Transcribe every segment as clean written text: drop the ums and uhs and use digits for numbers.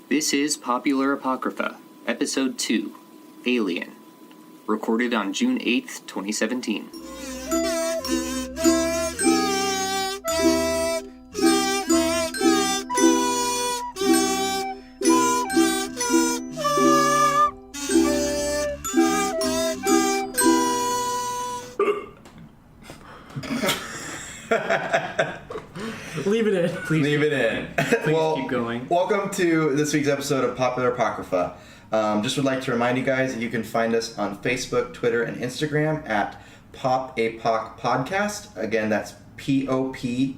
This is Popular Apocrypha, Episode 2, Alien, recorded on June 8th, 2017. Leave it in. Please leave it in. Please keep going. Welcome to this week's episode of Popular Apocrypha. Just would like to remind you guys that you can find us on Facebook, Twitter, and Instagram at Pop Apoc Podcast. Again, that's POPAPOC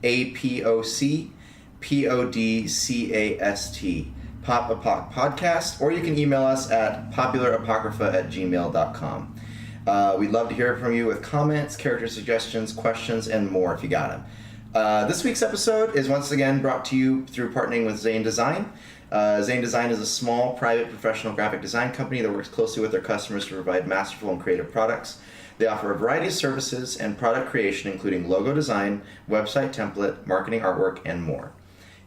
PODCAST. Pop Apoc Podcast. Or you can email us at popularapocrypha@gmail.com. We'd love to hear from you with comments, character suggestions, questions, and more if you got them. This week's episode is once again brought to you through partnering with Zane Design. Zane Design is a small, private, professional graphic design company that works closely with their customers to provide masterful and creative products. They offer a variety of services and product creation, including logo design, website template, marketing artwork, and more.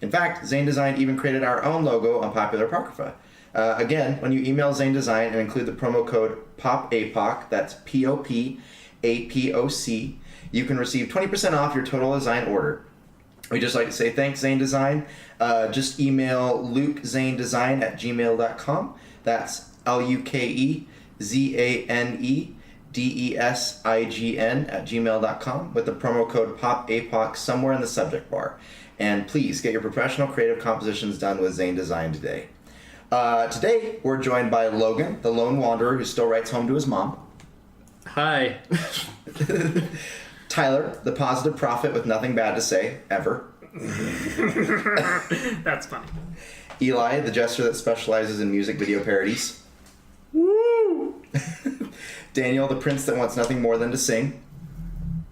In fact, Zane Design even created our own logo on Popular Apocrypha. Again, when you email Zane Design and include the promo code POPAPOC, that's POPAPOC, you can receive 20% off your total design order. We'd just like to say thanks, Zane Design. Just email lukezane@gmail.com. That's LUKEZANEDESIGN@gmail.com with the promo code POPAPOC somewhere in the subject bar. And please get your professional creative compositions done with Zane Design today. Today, we're joined by Logan, the lone wanderer who still writes home to his mom. Hi. Tyler, the positive prophet with nothing bad to say, ever. That's funny. Eli, the jester that specializes in music video parodies. Woo! Daniel, the prince that wants nothing more than to sing.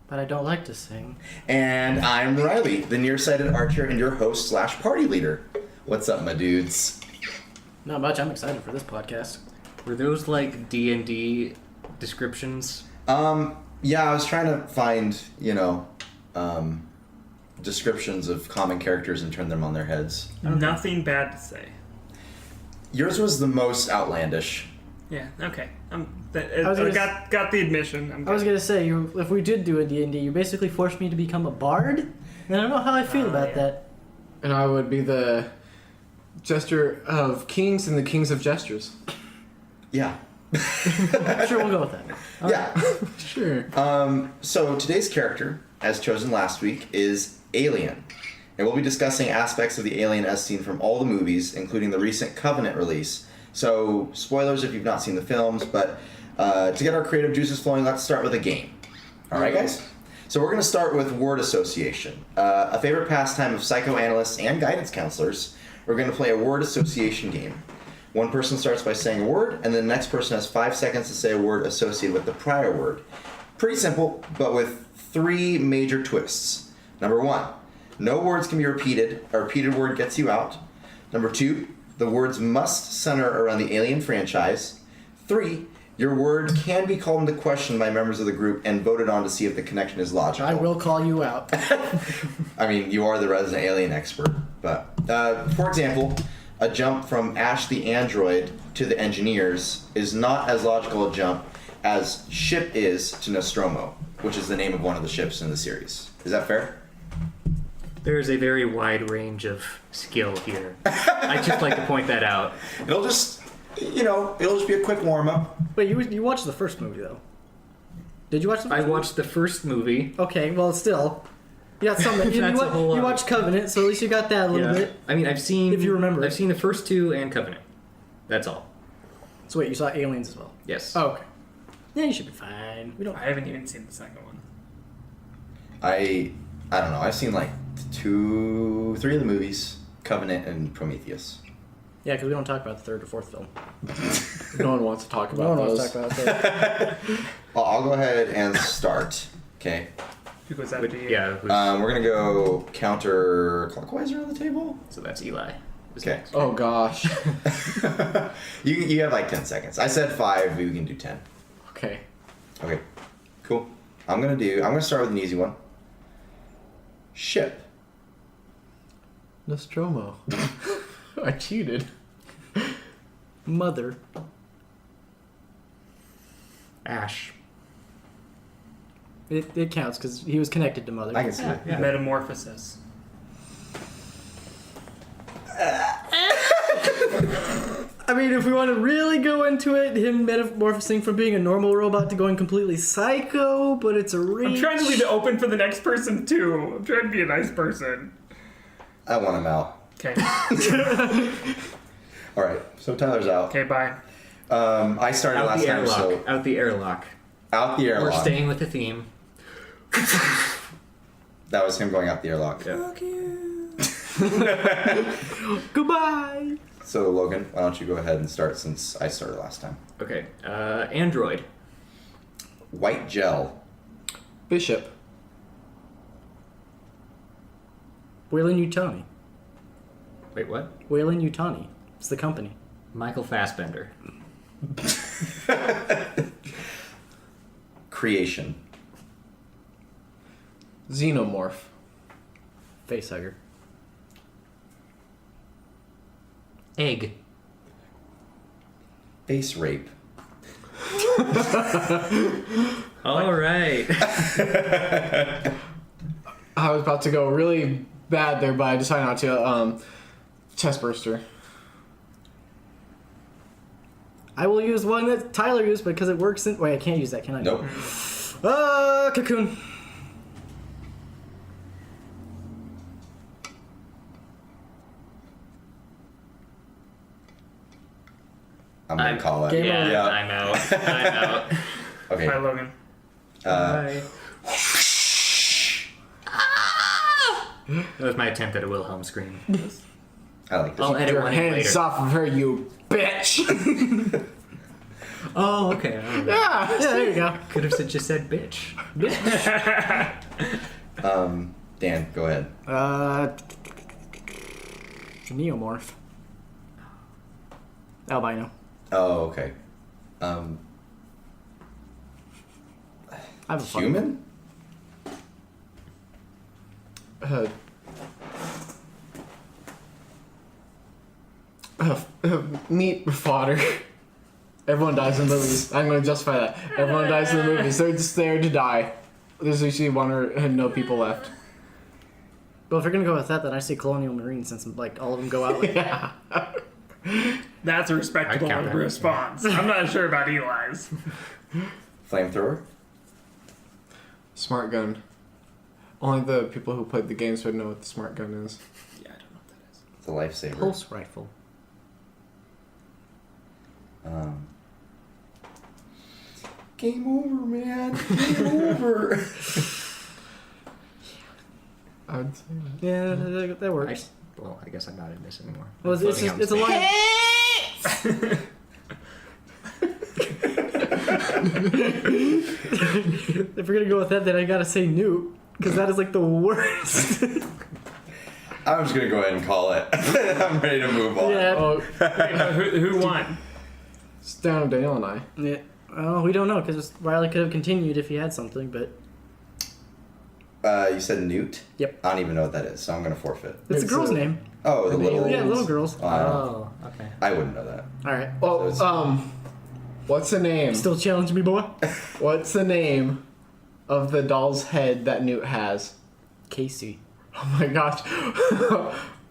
But I don't like to sing. And I'm Riley, the nearsighted archer and your host / party leader. What's up, my dudes? Not much. I'm excited for this podcast. Were those like D&D descriptions? Yeah, I was trying to find, descriptions of common characters and turn them on their heads. Nothing bad to say. Yours was the most outlandish. Yeah, okay. I got the admission. I was going to say, if we did do a D&D, you basically forced me to become a bard? And I don't know how I feel about that. And I would be the jester of kings and the kings of gestures. Yeah. Sure, we'll go with that. Yeah. Sure. So today's character, as chosen last week, is Alien. And we'll be discussing aspects of the Alien as seen from all the movies, including the recent Covenant release. So, spoilers if you've not seen the films, but to get our creative juices flowing, let's start with a game. Alright, guys? So we're going to start with word association. A favorite pastime of psychoanalysts and guidance counselors. We're going to play a word association game. One person starts by saying a word, and then the next person has 5 seconds to say a word associated with the prior word. Pretty simple, but with 3 major twists. Number 1, no words can be repeated. A repeated word gets you out. Number 2, the words must center around the Alien franchise. 3, your word can be called into question by members of the group and voted on to see if the connection is logical. I will call you out. I mean, you are the resident alien expert, but for example, a jump from Ash the android to the engineers is not as logical a jump as ship is to Nostromo, which is the name of one of the ships in the series. Is that fair? There's a very wide range of skill here. I'd just like to point that out. It'll just be a quick warm-up. Wait, you watched the first movie, though? Did you watch the first movie? I watched the first movie. Okay, well, still... You got something. You watched Covenant, so at least you got that a little bit. I mean, I've seen... If you remember. I've seen the first 2 and Covenant. That's all. So wait, you saw Aliens as well? Yes. Oh, okay. Yeah, you should be fine. I haven't even seen the second one. I don't know. I've seen like 3 of the movies, Covenant and Prometheus. Yeah, because we don't talk about the 3rd or 4th film. No one wants to talk about No one those. wants to talk about that. Well, I'll go ahead and start. Okay. Who goes after you? Yeah. We're gonna go counterclockwise around the table. So that's Eli. Okay. Oh gosh. You have like 10 seconds. I said 5. We can do 10. Okay. Okay. Cool. I'm gonna start with an easy one. Ship. Nostromo. I cheated. Mother. Ash. It counts because he was connected to Mother. I can see it. Yeah. Metamorphosis. I mean, if we want to really go into it, him metamorphosing from being a normal robot to going completely psycho, but it's a reach. I'm trying to leave it open for the next person, too. I'm trying to be a nice person. I want him out. Okay. All right, so Tyler's out. Okay, bye. I started Out last the time, airlock. so Out the airlock. out the We're airlock. staying with the theme. That was him going out the airlock. Yeah. Fuck you. Goodbye. So Logan, why don't you go ahead and start since I started last time? Okay. Android. White gel. Bishop. Wayland Yutani. Wait, what? Wayland Yutani. It's the company. Michael Fassbender. Creation. Xenomorph. Facehugger. Egg. Face rape. All right. I was about to go really bad there, but I decided not to. Chestburster. I will use one that Tyler used because it works in... Wait, I can't use that, can I? Nope. Cocoon. I'm gonna call it. Game Yeah, over. Yeah. I'm out. I'm out. Okay. Bye, Logan. Bye. That was my attempt at a Wilhelm scream. I like this. I'll edit Your one in hands later. off of her, you bitch! Oh, okay. All right. Yeah! Yeah, there you go. Could have just said bitch. Dan, go ahead. Neomorph. Albino. Oh, okay. I have a fun one. Human? Meat fodder. Everyone dies in the movies. I'm going to justify that. Everyone dies in the movies. They're just there to die. There's usually one or no people left. Well, if you're gonna go with that, then I say Colonial Marine since like all of them go out. Like, Yeah. That's a respectable I'd count that. response. I'm not sure about Eli's. Flamethrower? Smart gun. Only the people who played the games would know what the smart gun is. Yeah, I don't know what that is. It's a lifesaver. Pulse rifle. Game over, man. Game over. I would say that. Yeah, that works. Well, I guess I'm not in this anymore. Well, I'm it's floating just, on it's a space. line. If we're gonna go with that, then I gotta say Newt, because that is like the worst. I'm just gonna go ahead and call it. I'm ready to move on. Yeah. Oh, Wait, no, who won? it's down to Dale and I. Yeah. Well, we don't know because Riley could have continued if he had something, but You said Newt? Yep. I don't even know what that is, so I'm gonna forfeit. it's a It's girl's a- name. Oh, the little. Yeah, little girls. Oh, okay. I wouldn't know that. All right. Oh, what's the name? Still challenge me, boy. What's the name of the doll's head that Newt has? Casey. Oh my gosh.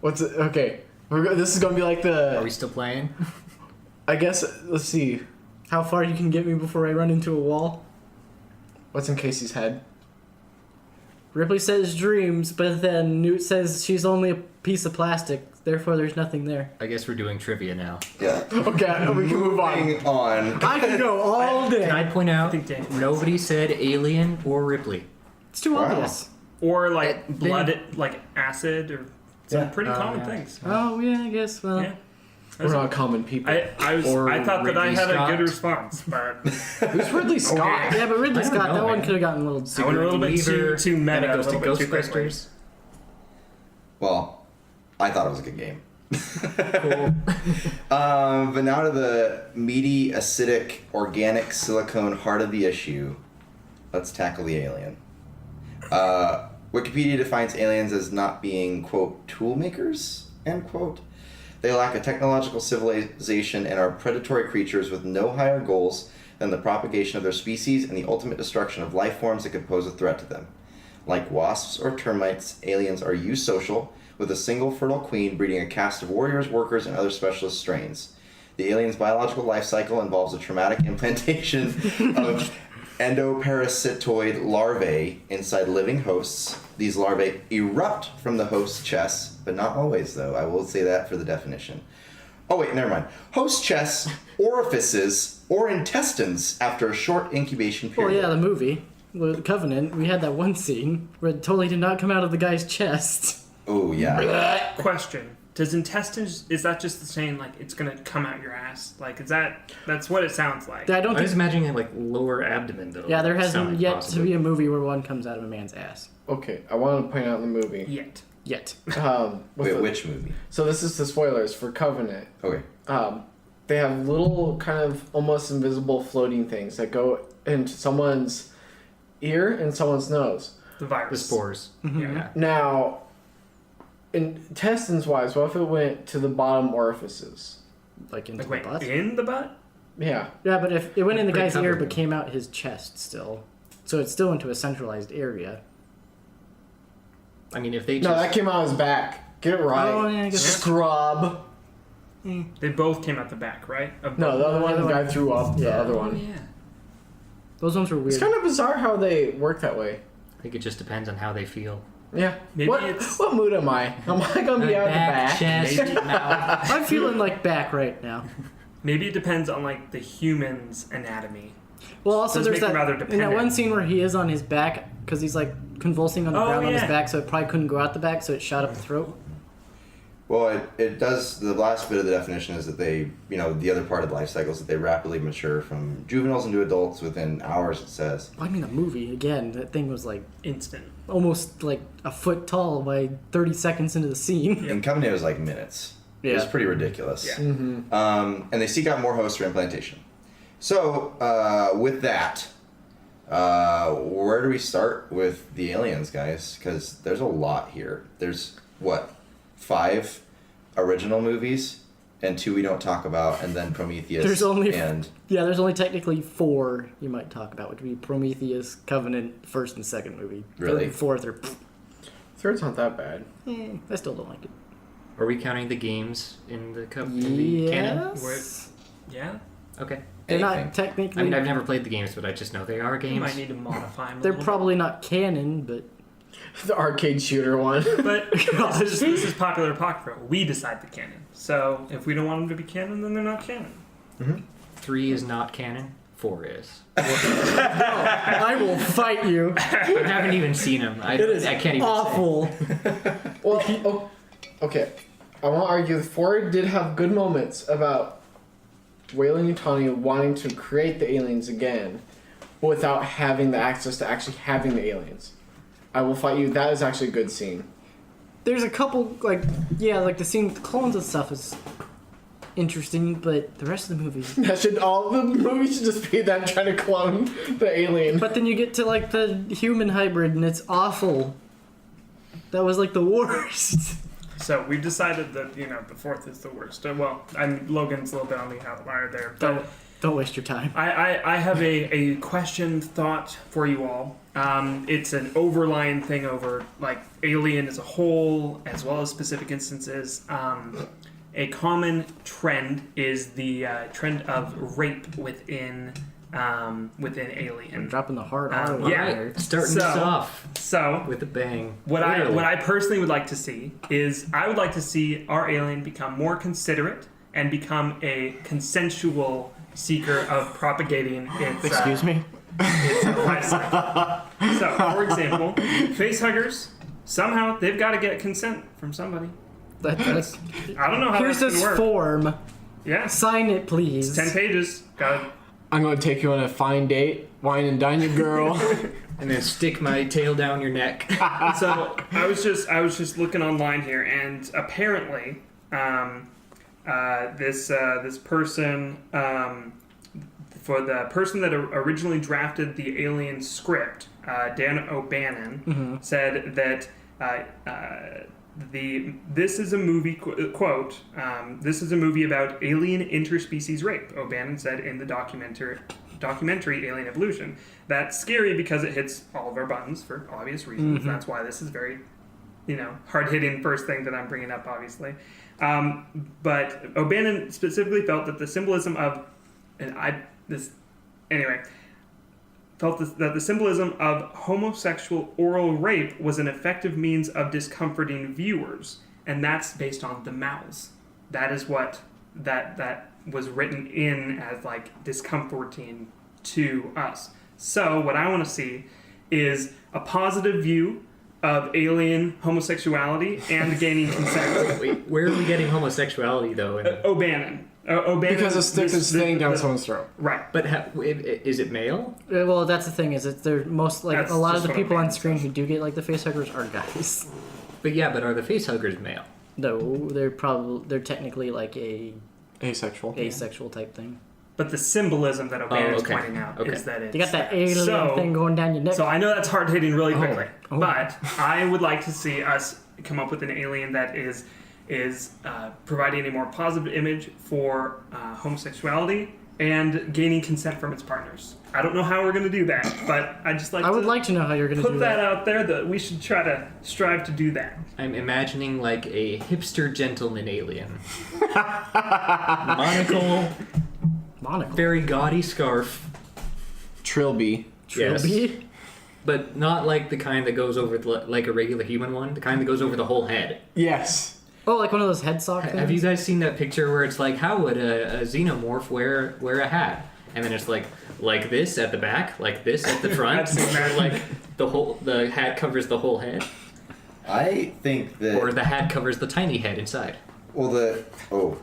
What's it? Okay. This is gonna be like the. Are we still playing? I guess. Let's see. How far you can get me before I run into a wall? What's in Casey's head? Ripley says dreams, but then Newt says she's only a piece of plastic, therefore there's nothing there. I guess we're doing trivia now. Yeah. Okay, we can move on. Moving on. I can go all day. Can I point out, think Dan- nobody said alien or Ripley. It's too Wow. obvious. Or like Then- blood, like acid, or some Yeah. pretty common yeah. things. Oh, yeah, I guess. Well, Yeah. We're not common people. I Or thought that I Ridley had Scott. a good response, but Who's Ridley Scott? yeah, but Ridley I don't Scott, know, that one man. could have gotten a little... I went a little bit too meta, Then it goes a to little bit too quickly. Ghostbusters. Well, I thought it was a good game. Cool. But now to the meaty, acidic, organic silicone heart of the issue. Let's tackle the alien. Wikipedia defines aliens as not being, quote, tool makers, end quote. They lack a technological civilization and are predatory creatures with no higher goals than the propagation of their species and the ultimate destruction of life forms that could pose a threat to them. Like wasps or termites, aliens are eusocial, with a single fertile queen breeding a caste of warriors, workers, and other specialist strains. The alien's biological life cycle involves a traumatic implantation of endoparasitoid larvae inside living hosts. These larvae erupt from the host's chest, but not always, though. I will say that for the definition. Oh, wait, never mind. Host chests, orifices, or intestines after a short incubation Well, period. yeah, the movie, the Covenant, we had that one scene where it totally did not come out of the guy's chest. Oh, yeah. Question: does intestines, is that just the saying like it's gonna come out your ass? Like, is that's what it sounds like? I don't I was think. imagining like lower abdomen though. Yeah, there hasn't Sounded yet possibly. to be a movie where one comes out of a man's ass. Okay, I want to point out in the movie. Yet. Yet. With Wait, the- which movie? So this is the spoilers for Covenant. Okay. They have little kind of almost invisible floating things that go into someone's ear and someone's nose. The virus. The spores. Yeah. Now, intestines wise, what if it went to the bottom orifices? Like into Like, the wait, butt? in the butt? Yeah. Yeah, but if it went in the Pretty guy's ear covered. but came out his chest still. So it's still into a centralized area. I mean, if they No, just that came out his back. Get it right. Oh, yeah, I guess- Scrub. They both came out the back, right? Of No, both. the other one, the guy threw up. The Yeah. other Oh, one. yeah. Those ones were weird. It's kind of bizarre how they work that way. I think it just depends on how they feel. Yeah. Maybe what, it's- what mood am I? Am I gonna be out the back? chest, mouth. I'm feeling like back right now. Maybe it depends on like the human's anatomy. Well, also Does there's make him rather in that dependent. one scene where he is on his back because he's like convulsing on the Oh, ground on his yeah. back, so it probably couldn't go out the back, so it shot up the throat. Well, it does. The last bit of the definition is that they, the other part of the life cycle is that they rapidly mature from juveniles into adults within hours, it says. I mean, the movie again. That thing was like Instant. almost like a foot tall by 30 seconds into the scene. In Covenant, it was like minutes. It was Yeah. pretty ridiculous. Yeah. And they seek out more hosts for implantation. So, with that, where do we start with the aliens, guys? Because there's a lot here. There's, 5 original movies, and 2 we don't talk about, and then Prometheus. There's only and there's only technically 4 you might talk about, which would be Prometheus, Covenant, first and second movie. Really? Third and fourth are. Third's not that bad. I still don't like it. Are we counting the games in the canon? Yes. Yeah. Okay. They're anything. not technically. I mean, I've never played the games, but I just know they are You games. might need to modify them. They're probably not canon, but The arcade shooter one. But this is popular Apocrypha. We decide the canon. So if we don't want them to be canon, then they're not canon. 3 is not canon. 4 is. I will fight you. I haven't even seen them. It is I can't even awful. Well, okay. I want to argue that 4 did have good moments about Wayland and Tawny wanting to create the aliens again without having the access to actually having the aliens. I will fight you. That is actually a good scene. There's a couple like the scene with the clones and stuff is interesting, but the rest of the movies. All the movies should just be them trying to clone the alien. But then you get to like the human hybrid, and it's awful. That was like the worst. So we've decided that the 4th is the worst. Logan's a little bit on the outlier there. But Don't waste your time. I have a question, thought for you all. It's an overlying thing over like Alien as a whole, as well as specific instances. A common trend is the trend of rape within Alien. Dropping the hard R. yeah. there. Starting us off So with a bang. what Literally. I personally would like to see is I would like to see our alien become more considerate and become a consensual seeker of propagating its Excuse me. life cycle. So, for example, face huggers, somehow they've got to get consent from somebody. That's, I don't know how here's that's this going to work. form. Yeah, Sign it, please. 10 pages. Got it. I'm going to take you on a fine date, wine and dine you, girl. And then stick my tail down your neck. So I was just looking online here, and apparently, this person, for the person that originally drafted the Alien script, Dan O'Bannon, said that this is a movie quote. This is a movie about alien interspecies rape. O'Bannon said in the documentary Alien Evolution. That's scary because it hits all of our buttons for obvious reasons. Mm-hmm. That's why this is very, hard-hitting first thing that I'm bringing up, obviously. But O'Bannon specifically felt that the symbolism of, that the symbolism of homosexual oral rape was an effective means of discomforting viewers, and that's based on the mouths. That is what that was written in as like discomforting to us. So what I want to see is a positive view of alien homosexuality and gaining consent. Wait, where are we getting homosexuality though? O'Bannon. O'Bannon. Because a stick is staying down someone's throat. Right. But is it male? Well, that's the thing is that they're most like That's a lot of just the what people a on man screen says. who do get like the facehuggers are guys. But are the facehuggers male? No, they're technically like a Asexual. asexual type thing. But the symbolism that O'Bannon is okay. pointing out Okay. is that it's You got that alien So- thing going down your neck. So I know that's hard hitting really quickly, Oh. but I would like to see us come up with an alien that is providing a more positive image for homosexuality and gaining consent from its partners. I don't know how we're going to do that, but I just like I would to like to know how you're going to put do that that. out there that we should try to strive to do that. I'm imagining like a hipster gentleman alien. Monocle, Monocle. very gaudy scarf. Trilby. Yes. Trilby? But not like the kind that goes over like a regular human one. The kind that goes over the whole head. Yes. Oh, like one of those head sock things? Have you guys seen that picture where it's like, how would a xenomorph wear a hat? And then it's like this at the back, like this at the front. I've seen that. Like the hat covers the whole head, I think that. or the hat covers the tiny head inside. Well,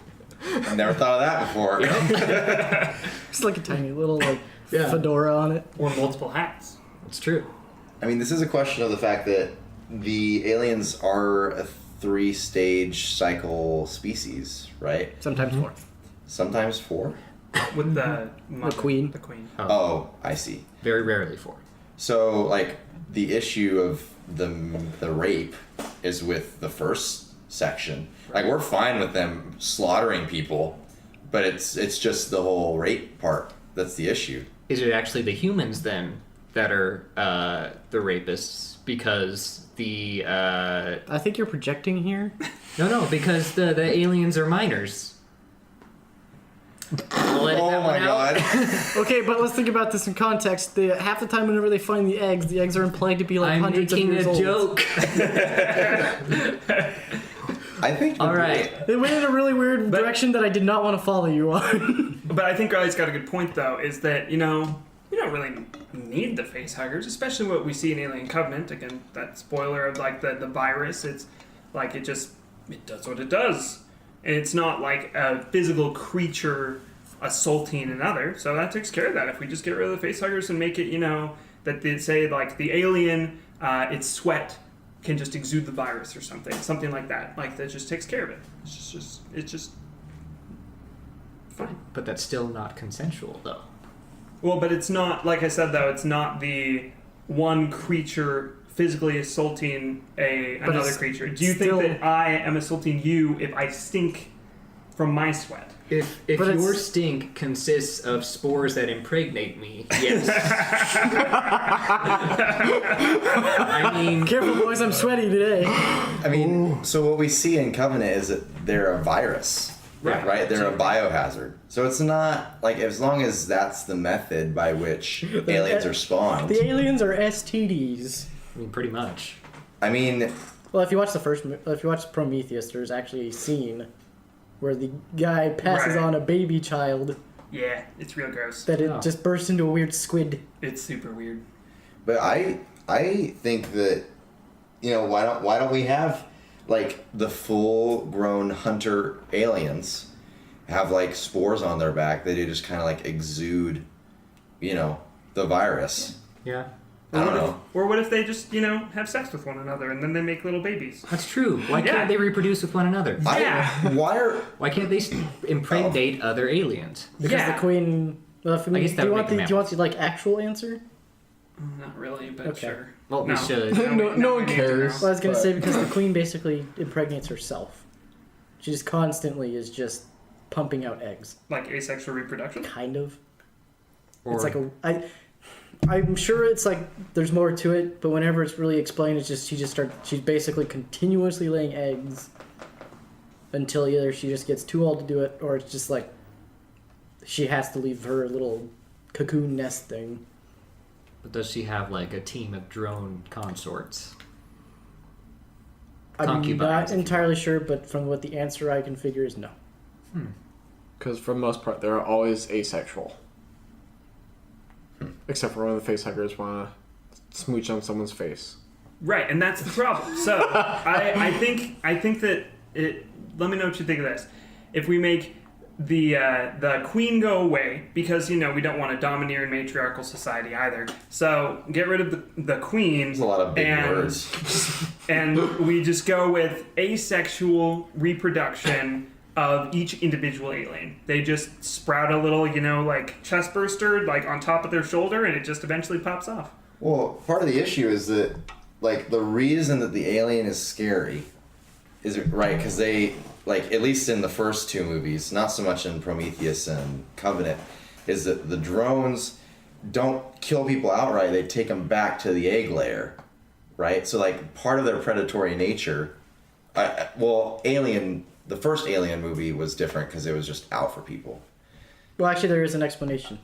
I never thought of that before. Just like a tiny little like Yeah. fedora on it. Or multiple hats. It's true. I mean, this is a question of the fact that the aliens are a 3-stage cycle species, right? Sometimes four. Sometimes 4. With the mother, queen. The queen. Oh, I see. Very rarely for. So, like, the issue of the rape is with the first section. Like, we're fine with them slaughtering people, but it's just the whole rape part that's the issue. Is it actually the humans then that are the rapists? Because the I think you're projecting here. no, because the aliens are minors. We'll edit Oh that my one out. god. Okay, but let's think about this in context. Half the time whenever they find the eggs are implied to be like I'm hundreds of making years a old. joke. I think. All right. They went in a really weird direction that I did not want to follow you on. But I think Riley's got a good point, though, is that, you don't really need the face huggers, especially what we see in Alien Covenant. Again, that spoiler of, like, the virus. It's like it does what it does. And it's not like a physical creature assaulting another. So that takes care of that. If we just get rid of the face huggers and make it, that they say, like, the alien, its sweat can just exude the virus or something like that. Like, that just takes care of it. It's just fine. But that's still not consensual, though. Well, but it's not, like I said, though, it's not the one creature physically assaulting another it's creature. Do you still- think that I am assaulting you if I stink from my sweat? If But it's- your stink consists of spores that impregnate me, yes. I mean, Careful, boys, I'm sweaty today. I mean, so what we see in Covenant is that they're a virus, right? They're a biohazard. So it's not like, as long as that's the method by which aliens are spawned. The aliens are STDs. pretty much. I mean, Well, if you watch Prometheus, there's actually a scene where the guy passes Right. on a baby child Yeah, it's real gross. that it Oh. just bursts into a weird squid. It's super weird. but I think that, why don't we have like the full grown hunter aliens have like spores on their back that they just kind of like exude, the virus. Yeah. I don't know. Or what if they just, have sex with one another and then they make little babies? That's true. Why Yeah. can't they reproduce with one another? Why can't they impregnate Oh. other aliens? Because Yeah. the queen. Well, I guess that do you would want make the them actual answer? Not really, but Okay. sure. Well, we No. should. No one we need to cares. know. Well, I was gonna But- say because the queen basically impregnates herself. She just constantly is just pumping out eggs, Like asexual reproduction? kind of. Or, It's like I'm sure it's like there's more to it, but whenever it's really explained, it's just she's basically continuously laying eggs until either she just gets too old to do it, or it's just like she has to leave her little cocoon nest thing. but does she have like a team of drone consorts? I'm Concubines, not if you entirely sure, but from what the answer I can figure is no. Because for the most part, they're always asexual. Except for when the facehuggers want to smooch on someone's face. Right, and that's the problem. So I think that it. Let me know what you think of this. If we make the queen go away, because we don't want a domineering matriarchal society either. So get rid of the queen. There's a lot of big words. And we just go with asexual reproduction of each individual alien. They just sprout a little, like chest burster, like on top of their shoulder, and it just eventually pops off. Well, part of the issue is that, like, the reason that the alien is scary is, right, because they, like, at least in the first two movies, not so much in Prometheus and Covenant, is that the drones don't kill people outright, they take them back to the egg layer, right? So, like, part of their predatory nature, the first Alien movie was different because it was just out for people. Well, actually, there is an explanation.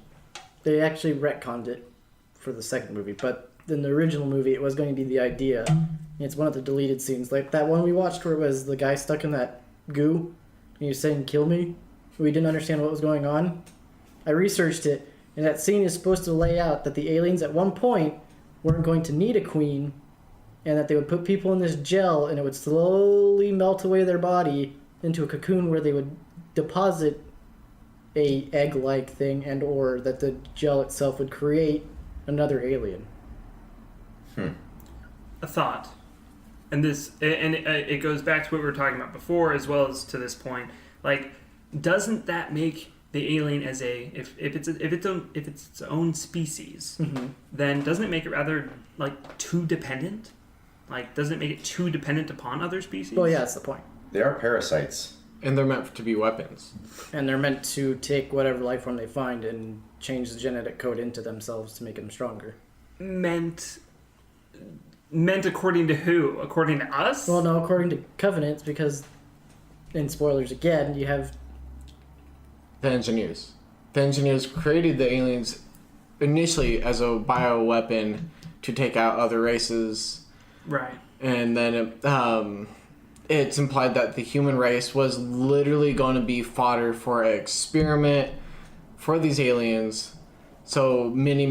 They actually retconned it for the second movie, but in the original movie, it was going to be the idea. It's one of the deleted scenes, like that one we watched where it was the guy stuck in that goo, and he was saying, "Kill me." We didn't understand what was going on. I researched it, and that scene is supposed to lay out that the aliens at one point weren't going to need a queen, and that they would put people in this gel, and it would slowly melt away their body into a cocoon where they would deposit a egg-like thing, and or that the gel itself would create another alien. A thought, and it goes back to what we were talking about before, as well as to this point. Like, doesn't that make the alien as if it's its own species, then doesn't it make it rather like too dependent? Like, doesn't it make it too dependent upon other species? Well, yeah, that's the point. They are parasites. And they're meant to be weapons. And they're meant to take whatever life form they find and change the genetic code into themselves to make them stronger. Meant according to who? According to us? Well, no, according to Covenants, because, in spoilers again, you have... The engineers. The engineers created the aliens initially as a bioweapon to take out other races. Right. And then it's implied that the human race was literally going to be fodder for an experiment for these aliens. So many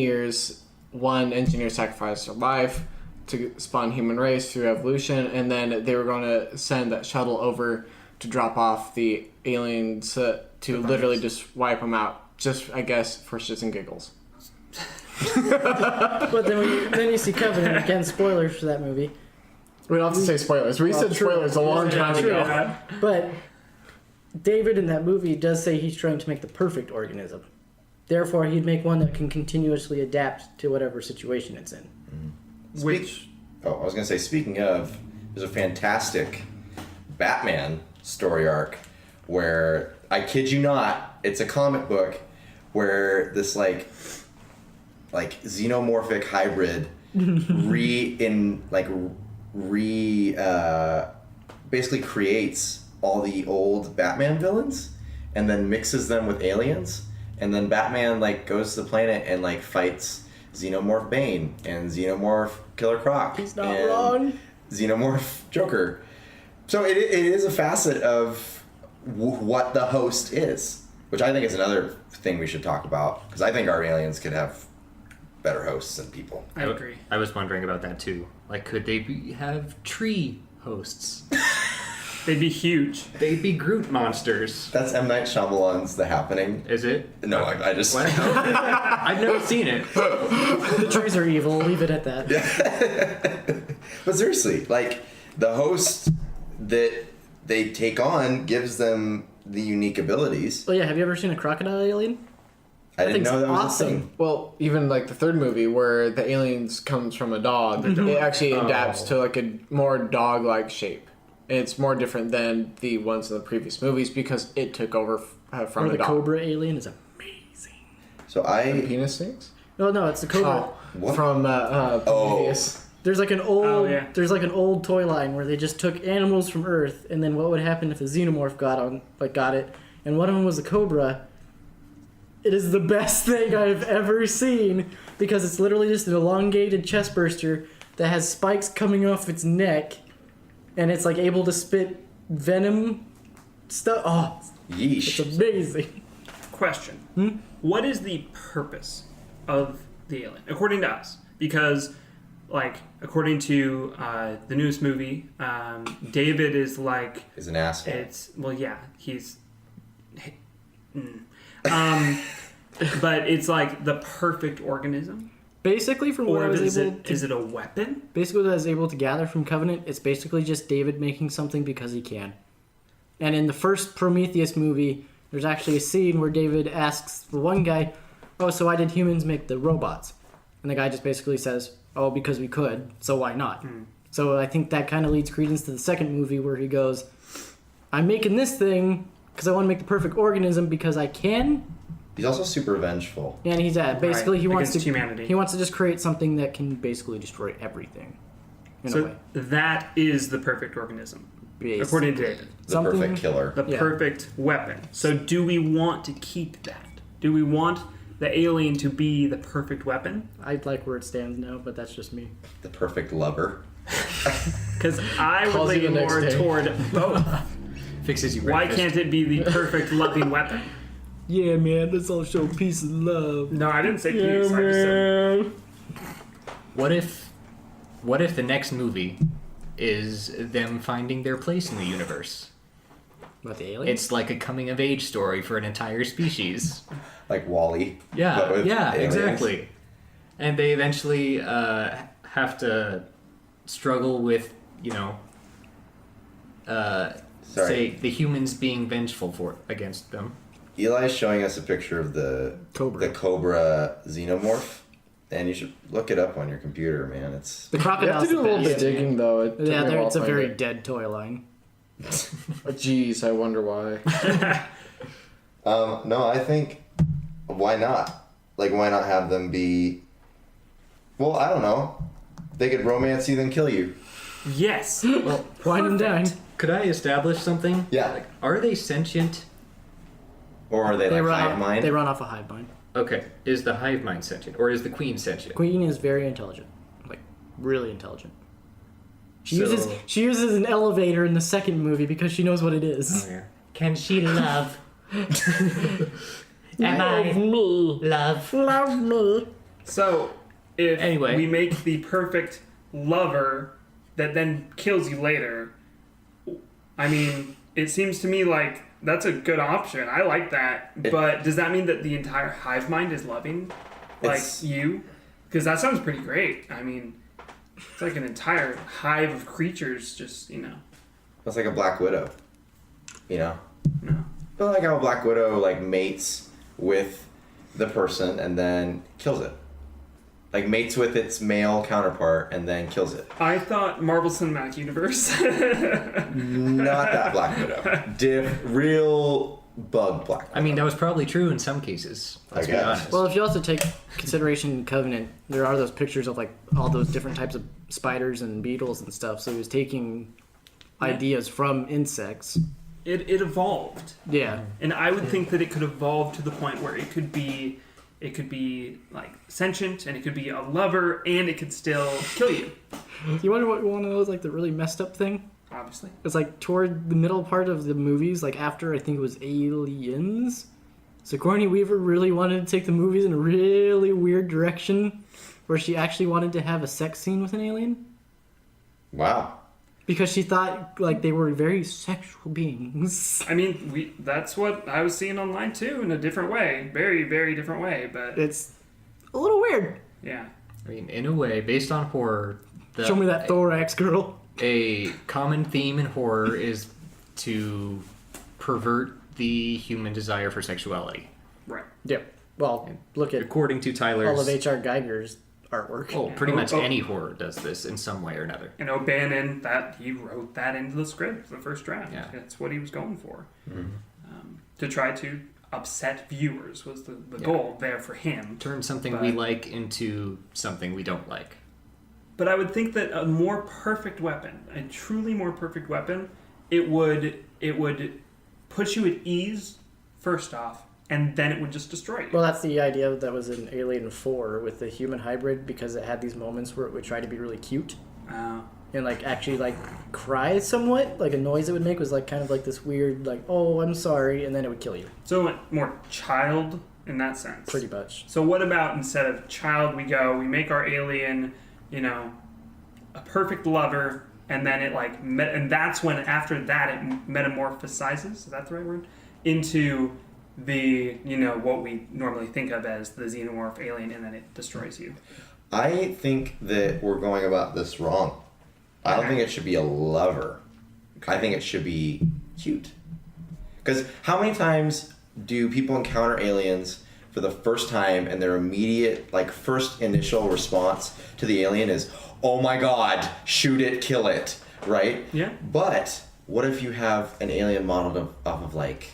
years, one engineer sacrificed their life to spawn human race through evolution, and then they were going to send that shuttle over to drop off the aliens to literally just wipe them out, just, I guess, for shits and giggles. But then you see Covenant, again, spoilers for that movie. We don't have to say spoilers. We said true. spoilers a long time True. ago. But David in that movie does say he's trying to make the perfect organism. Therefore, he'd make one that can continuously adapt to whatever situation it's in. Which... I was going to say, speaking of, there's a fantastic Batman story arc where, I kid you not, it's a comic book where this like xenomorphic hybrid basically creates all the old Batman villains and then mixes them with aliens, and then Batman like goes to the planet and like fights Xenomorph Bane and Xenomorph Killer Croc. He's not and wrong. Xenomorph Joker. So it is a facet of what the host is, which I think is another thing we should talk about, because I think our aliens could have better hosts than people. I agree. I was wondering about that too. Like, could they have tree hosts? They'd be huge. They'd be Groot monsters. That's M. Night Shyamalan's The Happening. Is it? No, I just... What? I've never seen it. The trees are evil. Leave it at that. But seriously, like, the host that they take on gives them the unique abilities. Oh yeah, have you ever seen a crocodile alien? I didn't thing's know that was a awesome. thing. Well, even like the third movie where the aliens comes from a dog, it actually adapts to like a more dog-like shape. And it's more different than the ones in the previous movies because it took over from Or a the dog. Cobra alien is amazing. So I Penis snakes? No, it's the Cobra. what? From Prometheus. There's like an old yeah. there's like an old toy line where they just took animals from Earth, and then what would happen if a xenomorph got it, and one of them was a cobra. It is the best thing I've ever seen because it's literally just an elongated chest burster that has spikes coming off its neck, and it's like able to spit venom stuff. Oh, Yeesh. it's amazing. Question. What is the purpose of the alien, according to us? Because, like, according to the newest movie, David is like... Is an asshole. It's... Well, yeah, he's... but it's like the perfect organism? Basically, from what Or I was is able it, to is it a weapon? basically what I was able to gather from Covenant, it's basically just David making something because he can. And in the first Prometheus movie, there's actually a scene where David asks the one guy, "Oh, so why did humans make the robots?" And the guy just basically says, "Oh, because we could, so why not?" So I think that kind of leads credence to the second movie where he goes, "I'm making this thing because I want to make the perfect organism because I can." He's also super vengeful. And he's basically Right, he wants to against humanity. He wants to just create something that can basically destroy everything. In a So way. that is the perfect organism, Basically. according to David. The Something- perfect killer. The Yeah. perfect weapon. So do we want to keep that? Do we want the alien to be the perfect weapon? I like where it stands now, but that's just me. The perfect lover. Because I would Calls you lean the next more day. toward both. Fixes you. Why breakfast. can't it be the perfect loving weapon? Yeah, man, let's all show peace and love. No, I didn't say peace. I just said What if the next movie is them finding their place in the universe? About the alien? It's like a coming of age story for an entire species. Like Wall-E. but Yeah, with yeah, aliens. exactly. And they eventually have to struggle with, Sorry. say the humans being vengeful against them. Eli's showing us a picture of the Cobra xenomorph, and you should look it up on your computer, man. It's the You have crocodile's to do a the little bit best. digging though. It took Yeah, me a while it's to a find very it. dead toy line. Oh, jeez, I wonder why. no, I think why not? Like, why not have them be? Well, I don't know. They could romance you then kill you. yes. Well, Wine and dine. could I establish something? Yeah. Like, are they sentient? Or are they, They like run hive off, mind? They run off a hive mind. Okay, is the hive mind sentient, or is the queen sentient? Queen is very intelligent, like really intelligent. She So- uses an elevator in the second movie because she knows what it is. Oh, yeah. Can she love? Am I me, love? love me. So, if Anyway. we make the perfect lover that then kills you later, I mean, it seems to me like that's a good option. I like that. But does that mean that the entire hive mind is loving, like It's- you? Because that sounds pretty great. I mean, it's like an entire hive of creatures just, That's like a Black Widow. You know? No. But like how a Black Widow like mates with the person and then kills it. Like mates with its male counterpart and then kills it. I thought Marvel Cinematic Universe. Not that Black Widow. Real bug Black Widow. I mean, that was probably true in some cases. Let's I be guess. honest. Well, if you also take consideration Covenant, there are those pictures of like all those different types of spiders and beetles and stuff. So he was taking ideas from insects. It evolved. Yeah. And I would think that it could evolve to the point where it could be like sentient, and it could be a lover, and it could still kill you. You wonder what you want to know is like the really messed up thing? Obviously. It's like toward the middle part of the movies, like after I think it was Aliens. Sigourney Weaver really wanted to take the movies in a really weird direction where she actually wanted to have a sex scene with an alien. Wow. Because she thought like they were very sexual beings. I mean, that's what I was seeing online too, in a different way. Very, very different way, but It's a little weird. yeah. I mean, in a way, based on horror, Show me that thorax, girl. a common theme in horror is to pervert the human desire for sexuality. Right. Yep. Well, look at According to Tyler's... all of H.R. Geiger's artwork. Oh, pretty much Oh. any horror does this in some way or another. And O'Bannon, he wrote that into the script, the first draft. Yeah. That's what he was going for. To try to upset viewers was the goal there for him. Turn something we like into something we don't like. But I would think that a more perfect weapon, a truly more perfect weapon, it would put you at ease first off, and then it would just destroy you. Well, that's the idea that was in Alien 4 with the human hybrid, because it had these moments where it would try to be really cute and like actually like cry somewhat. Like a noise it would make was like kind of like this weird like, oh, I'm sorry, and then it would kill you. So it went more child in that sense. Pretty much. So what about instead of child, we make our alien, a perfect lover, and then it and that's when after that it metamorphosizes. Is that the right word? Into the what we normally think of as the xenomorph alien, and then it destroys you. I think that we're going about this wrong. I don't think it should be a lover. I think it should be cute. Because how many times do people encounter aliens for the first time and their immediate, first initial response to the alien is, oh my god, shoot it, kill it, right? Yeah. But what if you have an alien modeled off of,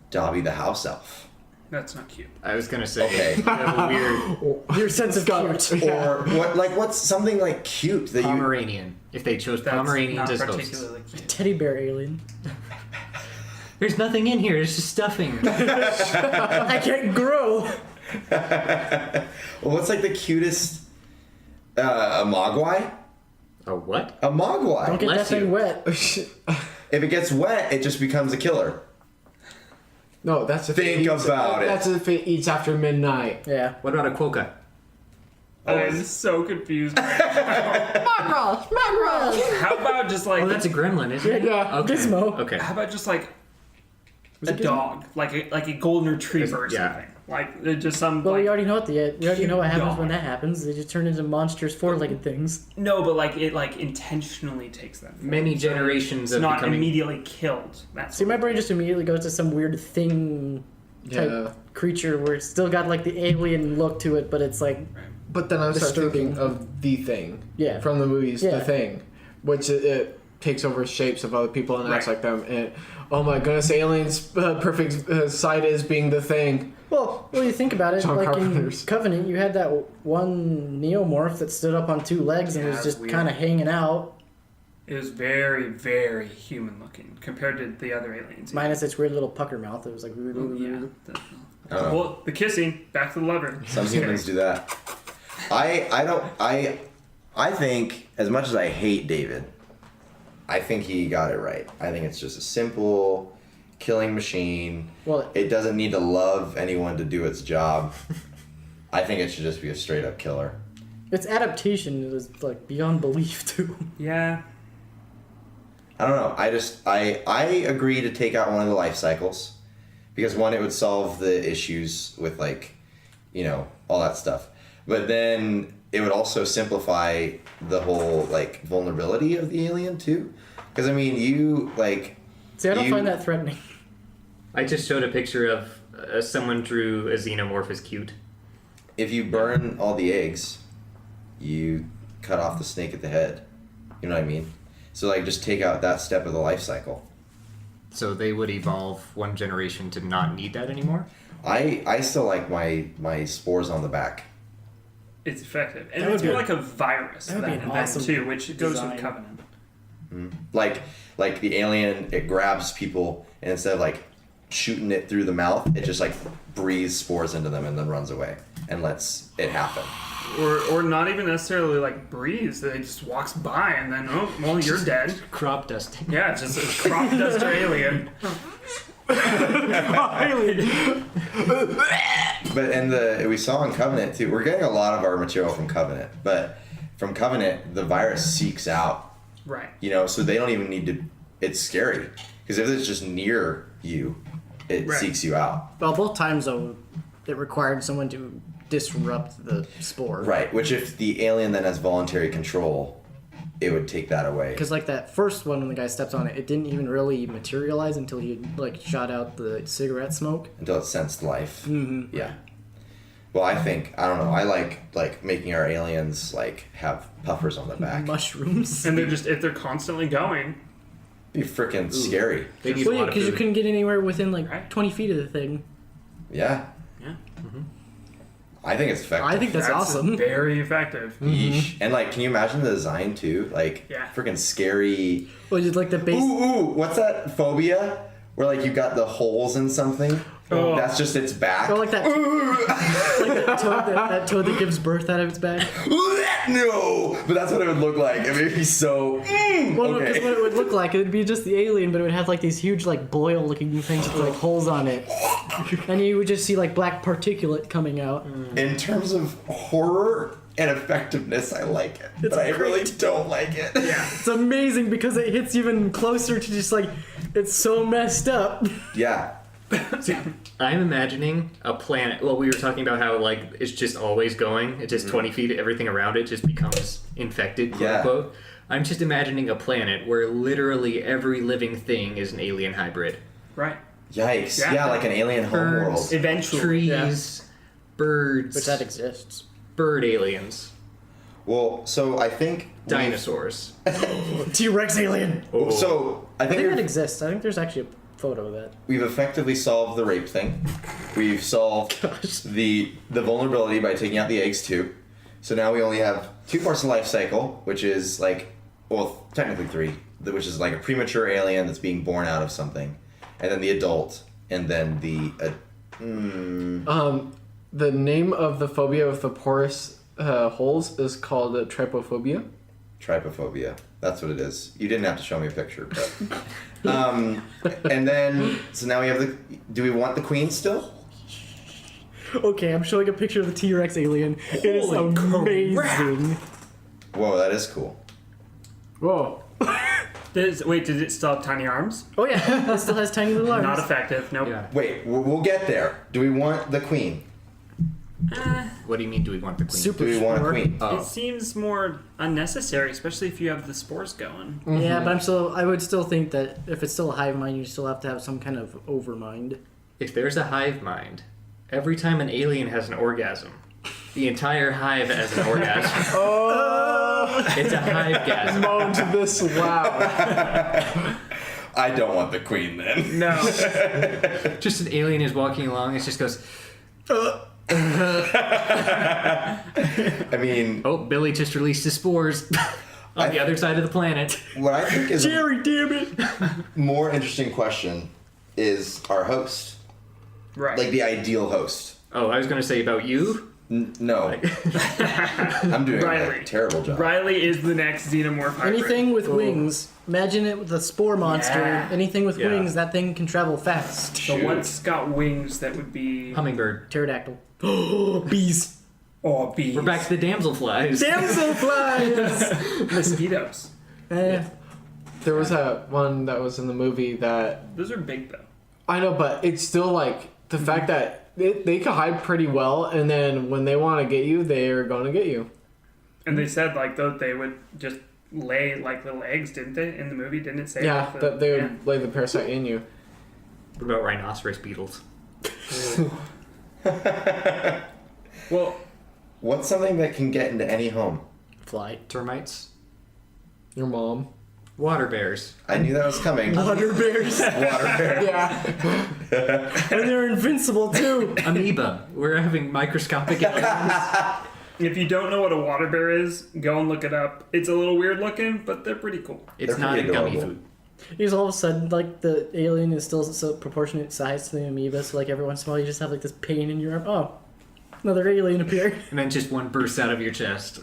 Dobby the house elf? That's not cute. I was gonna say, Okay. you have a weird Your sense of cute. Or what's something cute that you... Pomeranian. If they chose That's Pomeranians not as hosts. particularly cute. Teddy bear alien. There's nothing in here, it's just stuffing. I can't grow. Well, what's the cutest... a mogwai? A what? A mogwai. Don't get Bless that thing you. wet. If it gets wet, it just becomes a killer. No, that's if Think it eats, about it. That's if it eats after midnight. Yeah. What about a quokka? I'm so confused. How about just Oh, that's a gremlin, isn't it? Yeah. Okay. Gizmo. Okay. how about just a it Gizmo? dog, like a golden retriever or Yeah. something, just some. Well, we already know we already know what happens dog. when that happens. They just turn into monstrous four-legged things. No, but it intentionally takes them. forward. Many So generations it's of not becoming... immediately killed. That's See, my brain just immediately goes to some weird thing type Yeah. creature where it's still got the alien look to it, but it's But then I start Disturbing. thinking of The Thing. Yeah. From the movies Yeah. The Thing. Which it takes over shapes of other people and acts Right. like them. And oh my goodness, aliens' perfect side is being The Thing. well, you think about it, John in Carpenter's. Covenant, you had that one neomorph that stood up on two legs and Yeah, was that's just weird. kind of hanging out, It was very, very human looking compared to the other aliens. minus its weird little pucker mouth. It was like, Oh, yeah. Oh. Well, the kissing, back to the lover. Some humans do that. I think, as much as I hate David, I think he got it right. I think it's just a simple killing machine. Well, It doesn't need to love anyone to do its job. I think it should just be a straight up killer. its adaptation is beyond belief too. Yeah. I don't know. I agree to take out one of the life cycles because one, it would solve the issues with all that stuff. But then it would also simplify the whole vulnerability of the alien too. Because you See, I don't You- find that threatening. I just showed a picture of someone drew a xenomorph as cute. if you burn all the eggs, you cut off the snake at the head. You know what I mean? So just take out that step of the life cycle. So they would evolve one generation to not need that anymore? I still like my spores on the back. It's effective. And That it's would be more a- like a virus that would be an then awesome too, which goes design. with Covenant. Like the alien, it grabs people and instead of shooting it through the mouth, it just breathes spores into them and then runs away and lets it happen. Or not even necessarily breeze. It just walks by and then, oh, well, you're dead. Crop dusting. Yeah, it's just a crop duster alien. But we saw in Covenant too. We're getting a lot of our material from Covenant, but from Covenant, the virus seeks out. Right. So they don't even need to. It's scary because if it's just near you, it Right. seeks you out. Well, both times though, it required someone to disrupt the spore. Right. Which if the alien then has voluntary control, it would take that away. Because that first one when the guy stepped on it, it didn't even really materialize until he shot out the cigarette smoke. Until it sensed life. Mm-hmm. Yeah. Well, I don't know. I like making our aliens like have puffers on the back. Mushrooms. And if they're constantly going. Be freaking scary. They need Well, a yeah, lot of because you food. couldn't get anywhere within like Right. 20 feet of the thing. Yeah. Yeah. I think it's effective. I think that's awesome. Very effective. Yeesh. And like, can you imagine the design too? Like, Yeah. freaking scary. Well, just like the base. Ooh, what's that phobia? Where like you got the holes in something. Oh. That's just its back. Oh, like that, like that toad that gives birth out of its back. No, but that's what it would look like. It would be so. Well, no, because Okay. what it would look like, it would be just the alien, but it would have like these huge like boil-looking things with like holes on it, and you would just see like black particulate coming out. In terms of horror and effectiveness, I like it, It's but I really great. don't like it. Yeah. It's amazing because it hits even closer to just like it's so messed up. Yeah. I'm imagining a planet. Well, we were talking about how like it's just always going. It's just 20 feet. Everything around it just becomes infected, quote Yeah. unquote. I'm just imagining a planet where literally every living thing is an alien hybrid. Right. Yikes. Yeah. Yeah, like an alien homeworld. Birds, Eventually. trees, birds, Which that exists. bird aliens, Well, so I think dinosaurs. T-Rex alien. So I I think think that we've, exists. I think there's actually a photo of that. we've effectively solved the rape thing. We've solved the vulnerability by taking out the eggs too. So now we only have 2 parts of life cycle, which is like, well, technically 3, which is like a premature alien that's being born out of something, and then the adult, and then the. The name of the phobia with the porous holes is called trypophobia. Trypophobia. That's what it is. You didn't have to show me a picture, but. And then, so now we have the. Do we want the queen still? Okay, I'm showing a picture of the T-Rex alien. It is Holy amazing. Whoa, that is cool. Whoa. Did it still have tiny arms? Oh yeah, it still has tiny little arms. Not effective. Nope. Yeah. Wait, we'll get there. Do we want the queen? What do you mean? Do we want the queen? Super Do we want a spore. queen? Oh. It seems more unnecessary, especially if you have the spores going. Yeah, but I would still think that if it's still a hive mind, you still have to have some kind of overmind. If there's a hive mind, every time an alien has an orgasm, the entire hive has an orgasm. Oh, It's a hive-gasm. moan to this loud. I don't want the queen then. No. Just an alien is walking along, it just goes, I mean, oh, Billy just released his spores on the other side of the planet. what I think is a Jerry, damn it! more interesting question is our host. Right. Like the ideal host. Oh, I was going to say about you. No. I'm doing Riley. a terrible job. Riley is the next xenomorph hybrid. Anything with wings. Imagine it with a spore monster. Yeah. Anything with Yeah. wings, that thing can travel fast. So what's got wings that would be... Hummingbird. Pterodactyl. Bees. Oh, bees. We're back to the damselflies. Damselflies! Mosquitoes. Eh, There was that one that was in the movie that Those are big, though. I know, but it's still like the fact that they can hide pretty well, and then when they want to get you, they're going to get you. And they said, like, though, they would just lay, like, little eggs, didn't they? In the movie, didn't it say Yeah, like, that they would yeah. lay the parasite in you. What about rhinoceros beetles? Well, What's something that can get into any home? fly. Termites? Your mom. Water bears. I knew that was coming. Water bears. Water bear. Yeah. And they're invincible too. Amoeba. We're having microscopic aliens. if you don't know what a water bear is, go and look it up. It's a little weird looking, but they're pretty cool. It's They're not a pretty gummy adorable. food. Because all of a sudden, like, the alien is still so proportionate size to the amoeba, so, like, every once in a while you just have, like, this pain in your arm. Oh, another alien appeared. And then just one bursts out of your chest.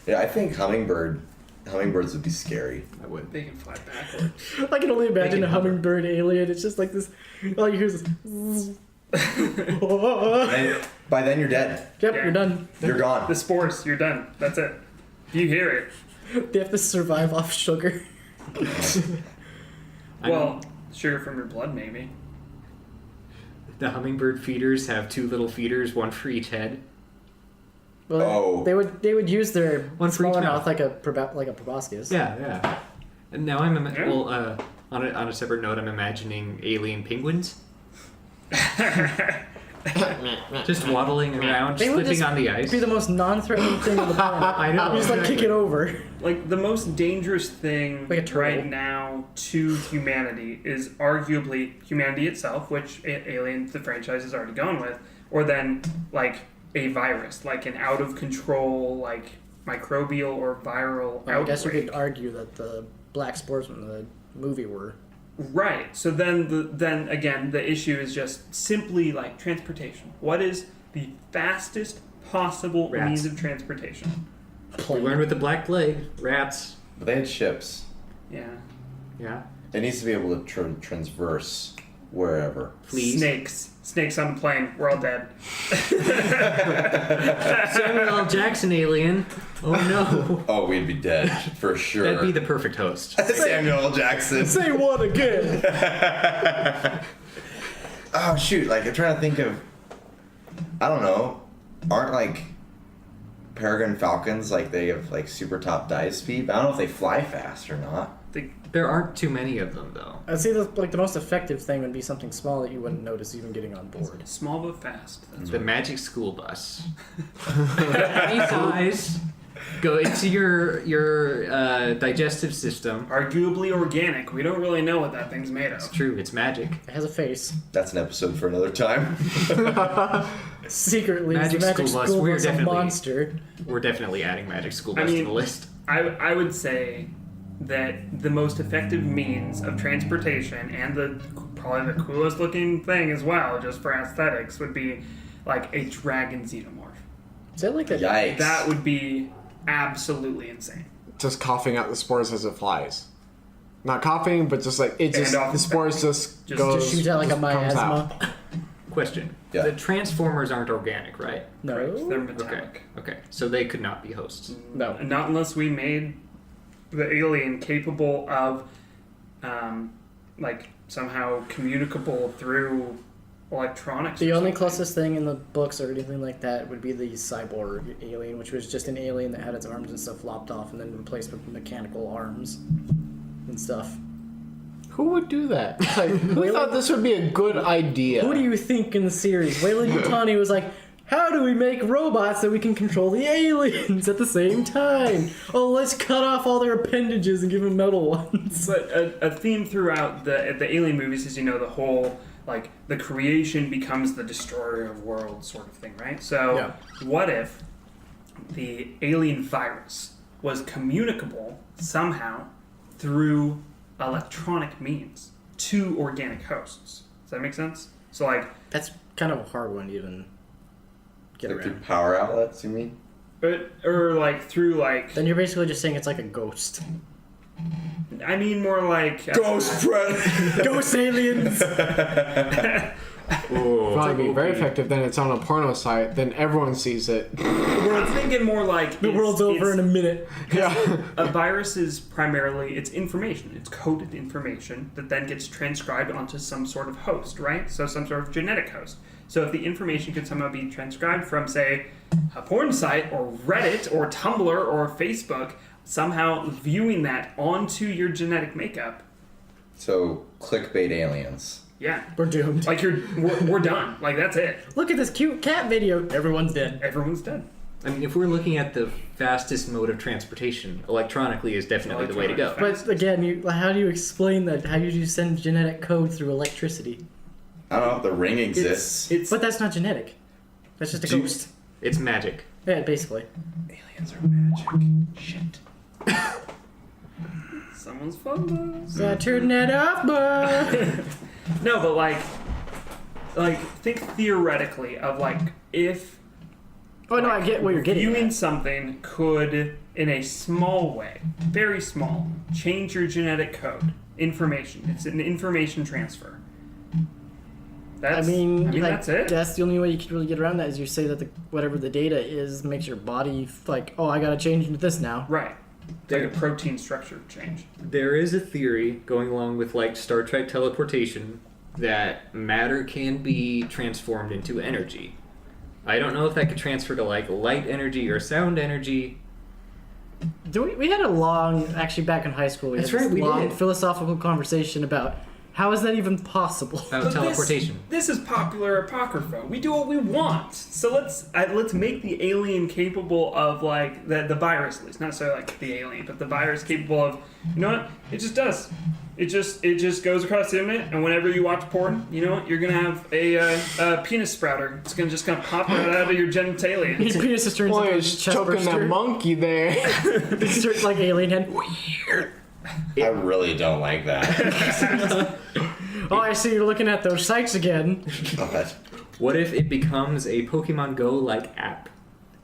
Yeah, I think hummingbirds would be scary. I would. They can fly backwards. I can only imagine can a hover. hummingbird alien. It's just like this. All you hear is this. And by then you're dead. Yep, Yeah. you're done. You're gone. The spores, you're done. That's it. You hear it. They have to survive off sugar. Well, sugar from your blood, maybe. The hummingbird feeders have 2 little feeders, one for each head. Well, Oh. they would use their One for each smaller mouth. mouth like a proboscis. Yeah, yeah. And now I'm Yeah. on a separate note, I'm imagining alien penguins. Just waddling around, They would slipping just on the ice. be the most non-threatening thing on the planet. I know. You just like kick it over. Like the most dangerous thing Like a turtle. right now to humanity is arguably humanity itself, which Alien the franchise is already going with, or then like a virus, like an out of control like microbial or viral I outbreak. guess you could argue that the Black Sportsman, the movie, were. Right. So then again, the issue is just simply like transportation. What is the fastest possible Rats. means of transportation? We learned with the Black Plague, rats. But they had ships. Yeah. Yeah. It needs to be able to transverse wherever. Fleas. Snakes on the plane. We're all dead. Samuel L. Jackson alien. Oh no. Oh, we'd be dead for sure. That'd be the perfect host. Samuel L. Jackson. Say what again? Oh shoot! Like I'm trying to think of. I don't know. Aren't like Peregrine Falcons like they have like super top dive speed? But I don't know if they fly fast or not. There aren't too many of them though. I'd say the most effective thing would be something small that you wouldn't notice even getting on board. Small but fast. That's The magic school bus. Any size. Go into your digestive system. arguably organic. We don't really know what that thing's made It's of. true. It's magic. It has a face. That's an episode for another time. Secretly, Magic the magic school school bus, we're was a definitely- monster. We're definitely adding magic school I bus to mean- the list. I would say that the most effective means of transportation and probably the coolest looking thing as well, just for aesthetics, would be like a dragon xenomorph. Is that like a Yikes. That would be absolutely insane. Just coughing out the spores as it flies. Not coughing, but just like it just off the the spores just Just- goes. just shoot out like a just comes out. miasma? Question. Yeah. The Transformers aren't organic, right? No. They're Okay. metallic. Okay. So they could not be hosts. No. Not unless we made the alien capable of, like, somehow communicable through electronics. The or only something. closest thing in the books or anything like that would be the cyborg alien, which was just an alien that had its arms and stuff lopped off and then replaced with mechanical arms and stuff. Who would do that? Like, who thought this would be a good idea? Who do you think in the series? Weyland Yutani was like, how do we make robots that we can control the aliens at the same time? Oh, let's cut off all their appendages and give them metal ones. But a theme throughout the alien movies is, the whole, like, the creation becomes the destroyer of worlds sort of thing, right? So, Yeah. what if the alien virus was communicable somehow through electronic means to organic hosts? Does that make sense? So, like, That's kind of a hard one to even get Like through around. power outlets, you mean? or like through, like, Then you're basically just saying it's like a ghost. I mean more like... Ghost Predator! Ghost aliens! Probably be very effective. Then it's on a porno site. Then everyone sees it. I'm thinking more like... The world's over in a minute. Yeah. A virus is primarily, it's information. It's coded information that then gets transcribed onto some sort of host, right? So some sort of genetic host. So if the information could somehow be transcribed from, say, a porn site or Reddit or Tumblr or Facebook, somehow viewing that onto your genetic makeup, So, clickbait aliens. yeah. We're doomed. Like we're done. Like that's it. Look at this cute cat video. Everyone's dead. Everyone's dead. I mean, if we're looking at the fastest mode of transportation, electronically is definitely the way to go. Electronic. But again, how do you explain that? How do you send genetic code through electricity? I don't know if the ring exists. It's But that's not genetic. That's just a ghost. It's magic. Yeah, basically. Aliens are magic. Shit. someone's photos. So I turn that off, bud. No, but like think theoretically of like if Oh no, I get what you're getting. viewing At. something could, in a small way, very small, change your genetic code, information. It's an information transfer. That's, that's it. That's the only way you can really get around that is you say that whatever the data is makes your body like, oh, I gotta change into this now. Right. It's like a protein structure change. There is a theory going along with like Star Trek teleportation that matter can be transformed into energy. I don't know if that could transfer to like light energy or sound energy. We had a long, actually back in high school, we That's had this right, we long did. philosophical conversation about How is that even possible? About But teleportation. This is popular Apocrypha. We do what we want. So let's make the alien capable of like the virus, at least not so like the alien, but the virus capable of. You know what? It just does. It just goes across the internet, and whenever you watch porn, you know what? You're gonna have a penis sprouter. It's gonna just kind of pop right out of your genitalia. His penis just turns Boy, into a he's chest choking that burster. monkey there. It's just like alien head. I really don't like that. Oh, I see you're looking at those sites again. God. What if it becomes a Pokemon Go like app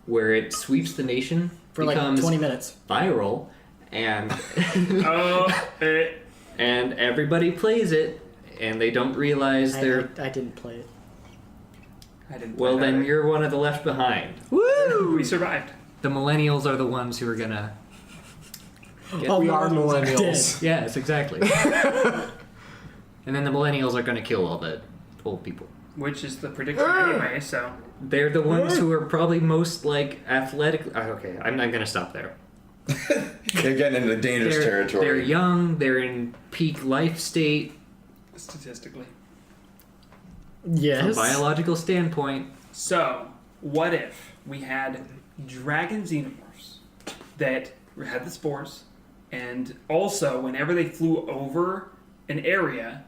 where it sweeps the nation, For like becomes 20 minutes. viral, and Oh, and everybody plays it, and they don't realize they're I didn't play it. I didn't. well. play Then that. you're one of the left behind. Woo! We survived. The millennials are the ones who are gonna. Get We are millennials millennials. Yes, exactly. And then the millennials are gonna kill all the old people. Which is the prediction anyway, so. They're the ones who are probably most like athletic. Okay, I'm not gonna stop there. They're getting into dangerous They're territory. young. They're in peak life state. Statistically. From a Yes. biological standpoint. So, what if we had dragon xenomorphs that had the spores, and also whenever they flew over an area,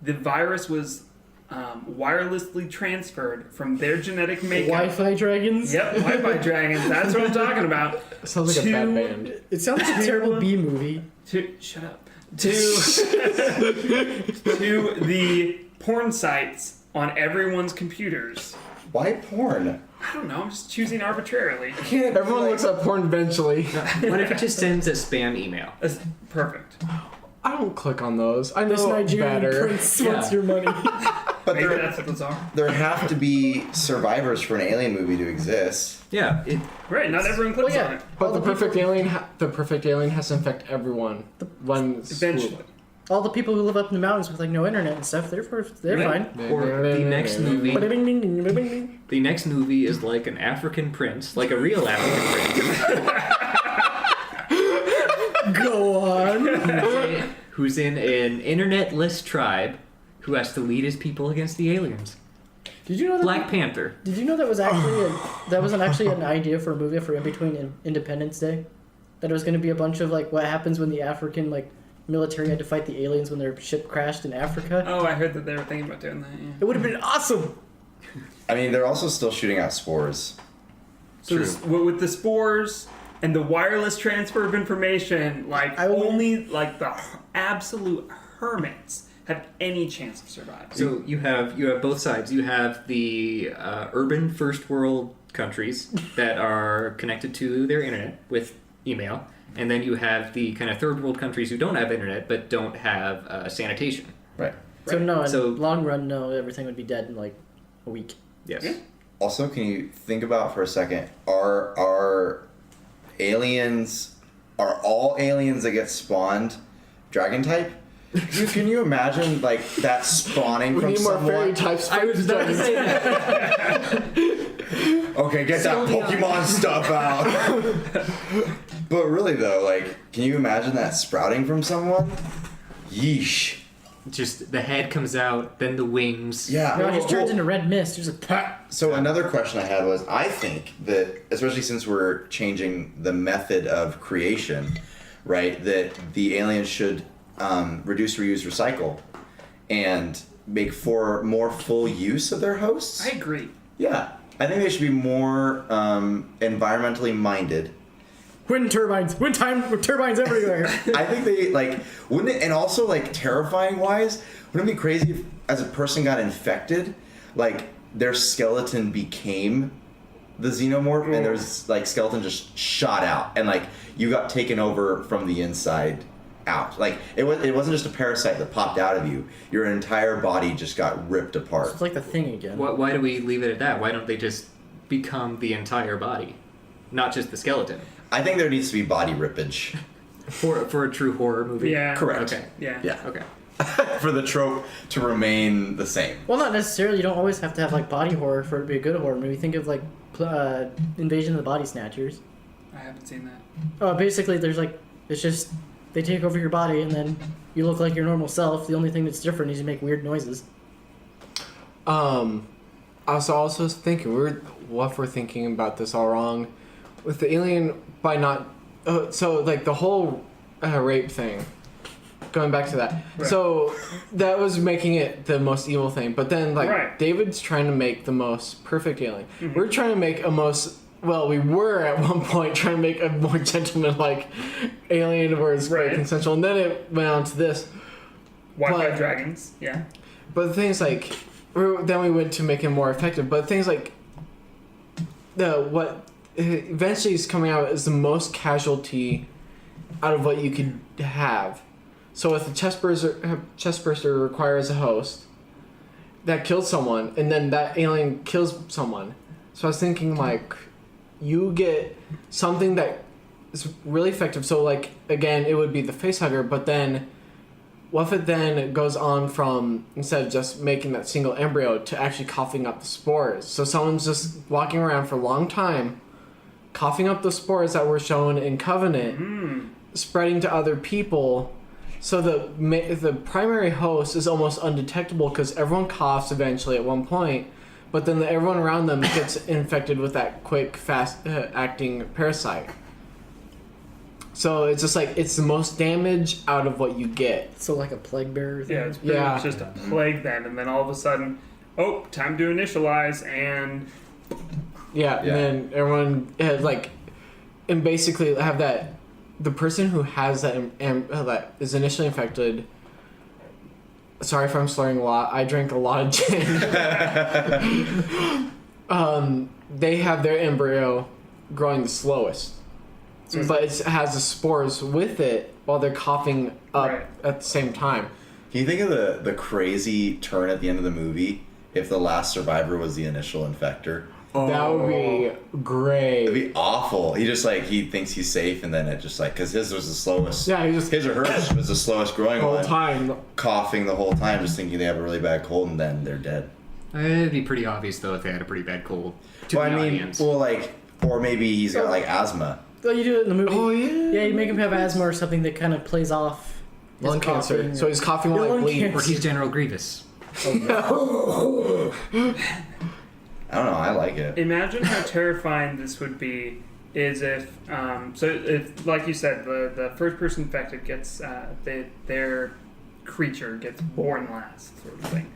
the virus was wirelessly transferred from their genetic makeup. Wi-Fi dragons? Yep, Wi-Fi dragons. That's what I'm talking about. Sounds like a bad band. It sounds like a terrible B movie. Shut up. To the porn sites on everyone's computers. Why porn? I don't know. I'm just choosing arbitrarily. Everyone looks up porn eventually. What if it just sends a spam email? That's perfect. I don't click on those. I This know Nigerian better. prince Yeah. wants your money. But Maybe there, that's what those are. there have to be survivors for an alien movie to exist. Yeah, Right, not everyone clicks Well, yeah. on it. But All the the perfect alien, the perfect alien has to infect everyone. When Eventually. All the people who live up in the mountains with like no internet and stuff, they're Right. fine. or the next movie. Go The next movie is like an African prince, like a real African on. prince, who's in an internetless tribe, who has to lead his people against the aliens. Did you know that? Black Panther. Did you know that was actually that wasn't actually an idea for a movie for In Between Independence Day? That it was going to be a bunch of like what happens when the African like military had to fight the aliens when their ship crashed in Africa. Oh, I heard that they were thinking about doing that, yeah. It would have been awesome. I mean, they're also still shooting out spores. So with the spores and the wireless transfer of information, like I will- only like the absolute hermits have any chance of surviving. So you have both sides. You have the urban first world countries that are connected to their internet with email, and then you have the kind of third world countries who don't have internet but don't have sanitation. Right. So no, in So- long run, no, everything would be dead in like a week. Yes. Yeah. Also, can you think about for a second, are aliens, are all aliens that get spawned dragon type? Can you imagine like that spawning we from need more someone? fairy types. I was about to say that. Okay, get that Pokemon stuff out. But really though, like, can you imagine that sprouting from someone? Yeesh. Just the head comes out, then the wings. Yeah. No, it just turns Well, into red mist. Just like, "Pah." So another question I had was, I think that, especially since we're changing the method of creation, right, that the aliens should reduce, reuse, recycle, and make for more full use of their hosts. I agree. Yeah. I think they should be more environmentally minded. wind turbines, wind turbines everywhere. I think they, like, wouldn't it, and also, like, terrifying wise, wouldn't it be crazy if, as a person got infected, like, their skeleton became the xenomorph, and there's, like, skeleton just shot out, and, like, you got taken over from the inside out. Like, it wasn't just a parasite that popped out of you, your entire body just got ripped apart. It's like the thing again. Why do we leave it at that? Why don't they just become the entire body, not just the skeleton? I think there needs to be body rippage. For a true horror movie. Yeah. Correct. Okay. Yeah. Yeah. Okay. For the trope to remain the same. Well, not necessarily. You don't always have to have like body horror for it to be a good horror movie. Think of like Invasion of the Body Snatchers. I haven't seen that. Oh, basically, there's like it's just they take over your body, and then you look like your normal self. The only thing that's different is you make weird noises. I was also thinking what if we're thinking about this all wrong with the alien by not so like the whole rape thing. Going back to that, Right. so that was making it the most evil thing. But then like Right. David's trying to make the most perfect alien. We're trying to make we were at one point trying to make a more gentleman-like alien where it's very Right. consensual, and then it went on to this. Wi-Fi But- dragons, yeah. But the thing is, like, then we went to make it more effective. But things like what eventually is coming out is the most casualty out of what you could have. So if the chest burster requires a host that kills someone, and then that alien kills someone. So I was thinking, like, you get something that is really effective. So, like, again, it would be the facehugger, but then what if it then goes on from, instead of just making that single embryo, to actually coughing up the spores? So someone's just walking around for a long time, coughing up the spores that were shown in Covenant, spreading to other people. So the primary host is almost undetectable because everyone coughs eventually at one point, but then everyone around them gets infected with that quick, fast-acting parasite. So it's just like, it's the most damage out of what you get. So like a plague bearer thing. Yeah, it's pretty Yeah. much just a plague then, and then all of a sudden, time to initialize, and Yeah, and Yeah. then everyone has like, and basically have that, the person who has that, that is initially infected, sorry if I'm slurring a lot, I drank a lot of gin. They have their embryo growing the slowest. But it has the spores with it while they're coughing up Right. at the same time. Can you think of the crazy turn at the end of the movie if the last survivor was the initial infector? That would be great. It'd be awful. He thinks he's safe, and then it just like, because his was the slowest. Yeah, he just His or hers was the slowest growing the whole one. time. Coughing the whole time, just thinking they have a really bad cold, and then they're dead. It'd be pretty obvious though if they had a pretty bad cold. To Well, the I mean, audience. or maybe he's got like asthma. Well, you do it in the movie. Oh, yeah. Yeah, you make him have asthma or something that kind of plays off his Lung cancer. coughing. So he's coughing Yeah, while like lung bleeding. Or he's General Grievous. I don't know. I like it. imagine how terrifying this would be. Is if like you said, the first person infected gets their creature gets born last, sort of thing.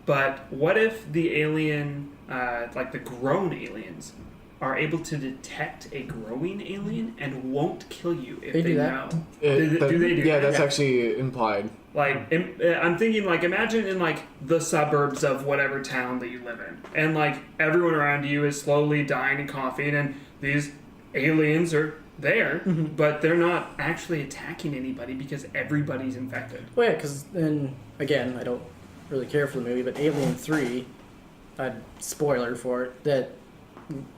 But what if the alien, like the grown aliens, are able to detect a growing alien and won't kill you if They they do that. know? Do they do Yeah, that? that's actually implied. Like, I'm thinking, like, imagine in, like, the suburbs of whatever town that you live in. And, like, everyone around you is slowly dying and coughing, and these aliens are there, but they're not actually attacking anybody because everybody's infected. Well, yeah, because then, again, I don't really care for the movie, but Alien 3, spoiler for it, that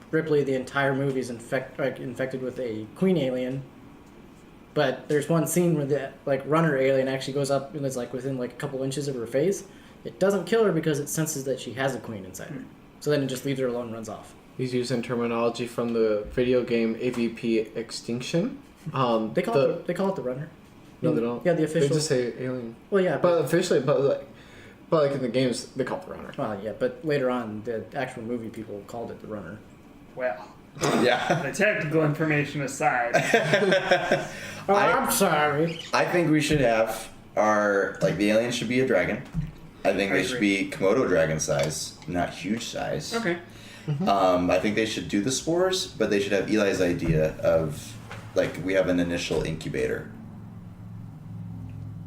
Ripley, the entire movie, is infected with a queen alien. But there's one scene where the runner alien actually goes up and is within a couple inches of her face. It doesn't kill her because it senses that she has a queen inside her. So then it just leaves her alone and runs off. He's using terminology from the video game AVP Extinction. They call it the runner. No, they don't. Yeah, the official. They just say alien. Well, yeah, But officially, but in the games, they call it the runner. well, yeah, but later on, the actual movie people called it the runner. Well, Yeah. the technical information aside, I'm sorry. I think we should have the alien should be a dragon. I think they should be Komodo dragon size, not huge size. okay. I think they should do the spores, but they should have Eli's idea of we have an initial incubator.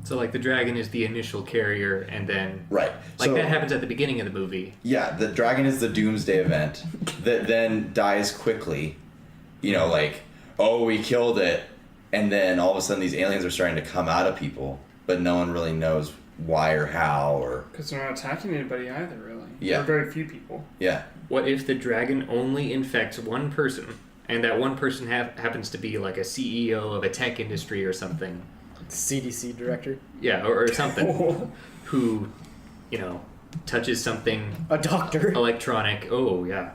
So the dragon is the initial carrier, and then Right. that happens at the beginning of the movie. Yeah, the dragon is the doomsday event that then dies quickly. We killed it, and then all of a sudden these aliens are starting to come out of people, but no one really knows why or how or Because they're not attacking anybody either, really. Yeah. There are very few people. yeah. What if the dragon only infects one person, and that one person happens to be a CEO of a tech industry or something? CDC director. Yeah, or something. Who, touches something A doctor. electronic. Oh, yeah.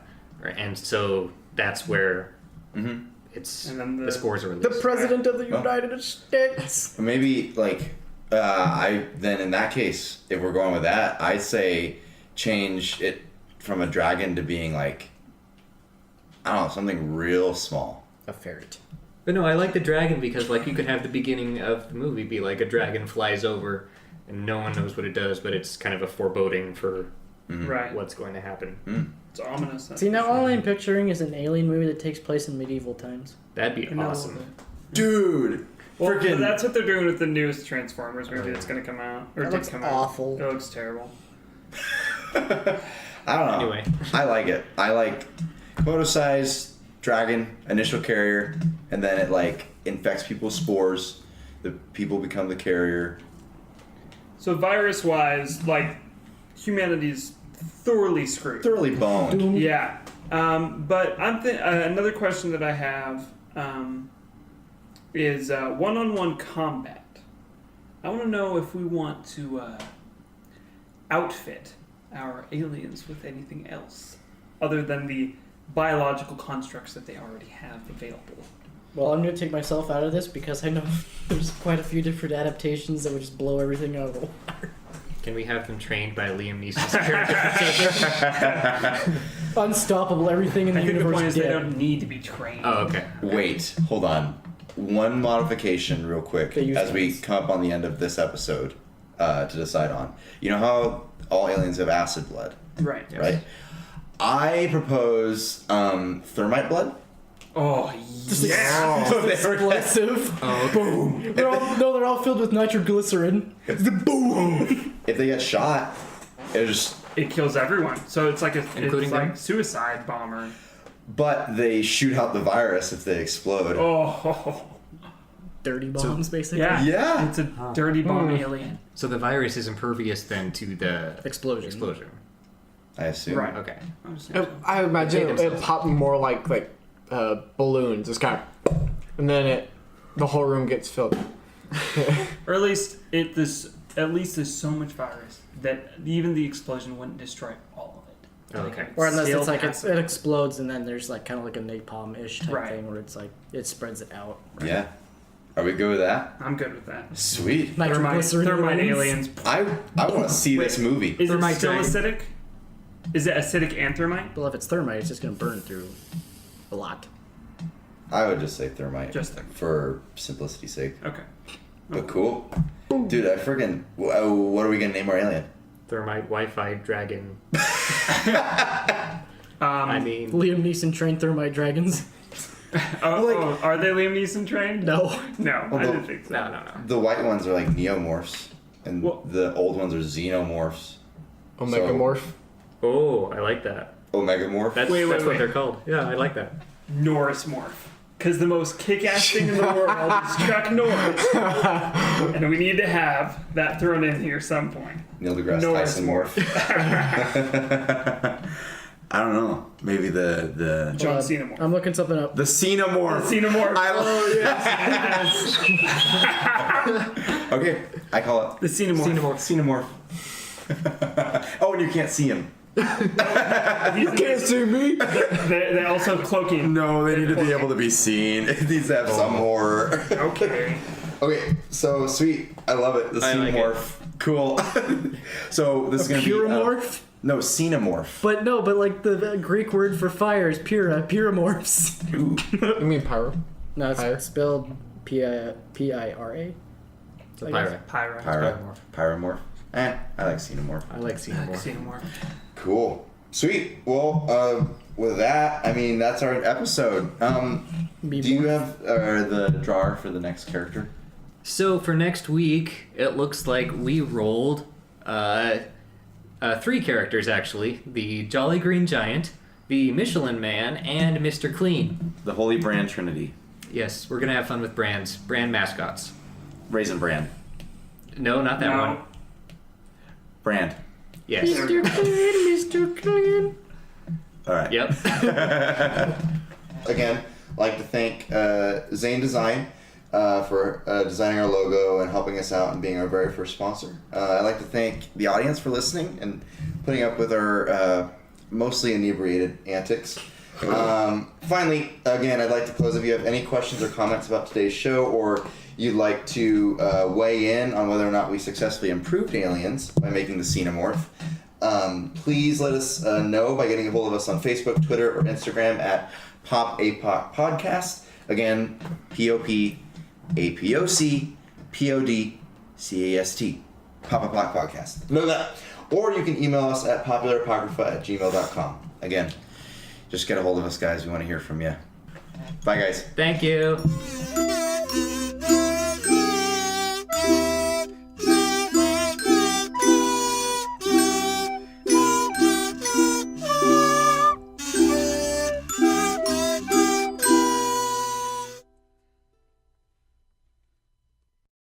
And so that's where it's And then the the- spores are The released. president of the United States. Maybe like I then in that case, if we're going with that, I'd say change it from a dragon to being like I don't know, something real small. A ferret. But no, I like the dragon because like you could have the beginning of the movie be like a dragon flies over and no one knows what it does, but it's kind of a foreboding for Right. what's going to happen. It's ominous. that's See, for now sure. all I'm picturing is an alien movie that takes place in medieval times. That'd be I know. awesome. Dude, Well, freaking that's what they're doing with the newest Transformers movie that's going to come out. Or That did looks come awful. out. It looks terrible. I don't know. Anyway. I like it. I like photo size dragon, initial carrier, and then it like infects people with spores. The people become the carrier. So virus-wise, like, humanity's thoroughly screwed. Thoroughly boned. Yeah. But another question that I have is one-on-one combat. I want to know if we want to outfit our aliens with anything else other than the biological constructs that they already have available. Well, I'm going to take myself out of this because I know there's quite a few different adaptations that would just blow everything out of the water. Can we have them trained by Liam Neeson's character? Unstoppable, everything in the I think the universe point is they dead. don't need to be trained. Oh, okay. Wait, hold on. One modification, real quick, They use as we guns. come up on the end of this episode to decide on. You know how all aliens have acid blood, Right. Yes. right? I propose thermite blood. Oh, yeah. Explosive. Oh, okay. Boom. They're all filled with nitroglycerin. It's the boom. If they get shot, it just. It kills everyone. So it's like Including it's like them? suicide bomber. But they shoot out the virus if they explode. Oh. Dirty bombs, basically. Yeah. Yeah. It's a dirty bomb alien. So the virus is impervious then to the Explosion. explosion. I assume. Right. Okay. I imagine They it themselves. popped more like balloons. It's kind of, and then the whole room gets filled. Or at least there's so much virus that even the explosion wouldn't destroy all of it. Okay. Like, Or unless still it's like pass it explodes and then there's like kind of like a napalm-ish type Right. thing where it's like it spreads it out. Yeah. Are we good with that? I'm good with that. Sweet. Nitroglycerin Thermite aliens. aliens. I want to see this movie. Is it Thermite still dragon. acidic? Is it acidic and thermite? Well, if it's thermite, it's just gonna burn through a lot. I would just say thermite. Just thermite. For simplicity's sake. Okay. But cool. Dude, I friggin'. What are we gonna name our alien? Thermite, Wi-Fi, dragon. Um, I mean, Liam Neeson trained thermite dragons. are they Liam Neeson trained? No. No, I didn't think so. no. The white ones are like neomorphs, and Well- the old ones are xenomorphs. Omegamorph. Oh, I like that. Omegamorph. That's, Wait, that's wait. what they're called. Yeah, I like that. Norris morph. Because the most kick-ass thing in the world is Chuck Norris. And we need to have that thrown in here some point. Neil deGrasse Norris Tyson morph. I don't know. Maybe the John Hold on. Cena morph. I'm looking something up. the xenomorph. Cena morph. I love. Okay, I call it The Cena morph. xenomorph. Oh, and you can't see him. You Can't see me. They also cloaking. No, they need to be able to be seen. It needs to have some horror. Okay. Okay, so sweet. I love it. The I like xenomorph. Cool. So this is gonna Pyromorph? be no xenomorph. But like the Greek word for fire is pyromorphs. You mean pyro? No, Pyre? it's spelled Pira. It's a pyra. Pyra. Pyromorph. I like xenomorph. I like xenomorph. Cena morph. Cool. Sweet. Well, with that, I mean, that's our episode. Do you have the drawer for the next character? So for next week, it looks like we rolled 3 characters actually: the Jolly Green Giant, the Michelin Man, and Mr. Clean. The Holy Brand Trinity. Yes, we're gonna have fun with brand mascots. Raisin Brand. No, not that one. Brand. Yes. Mr. Clean, Mr. Clean. All right. Yep. Again, I'd like to thank Zane Design for designing our logo and helping us out and being our very first sponsor. I'd like to thank the audience for listening and putting up with our mostly inebriated antics. Finally, again, I'd like to close. If you have any questions or comments about today's show, or you'd like to weigh in on whether or not we successfully improved Aliens by making the Xenomorph, please let us know by getting a hold of us on Facebook, Twitter, or Instagram at PopApoc Podcast. Again, PopApocPodcast. PopApoc Podcast. Know that. Or you can email us at popularapocrypha@gmail.com. Again, just get a hold of us, guys. We want to hear from you. Bye, guys. Thank you.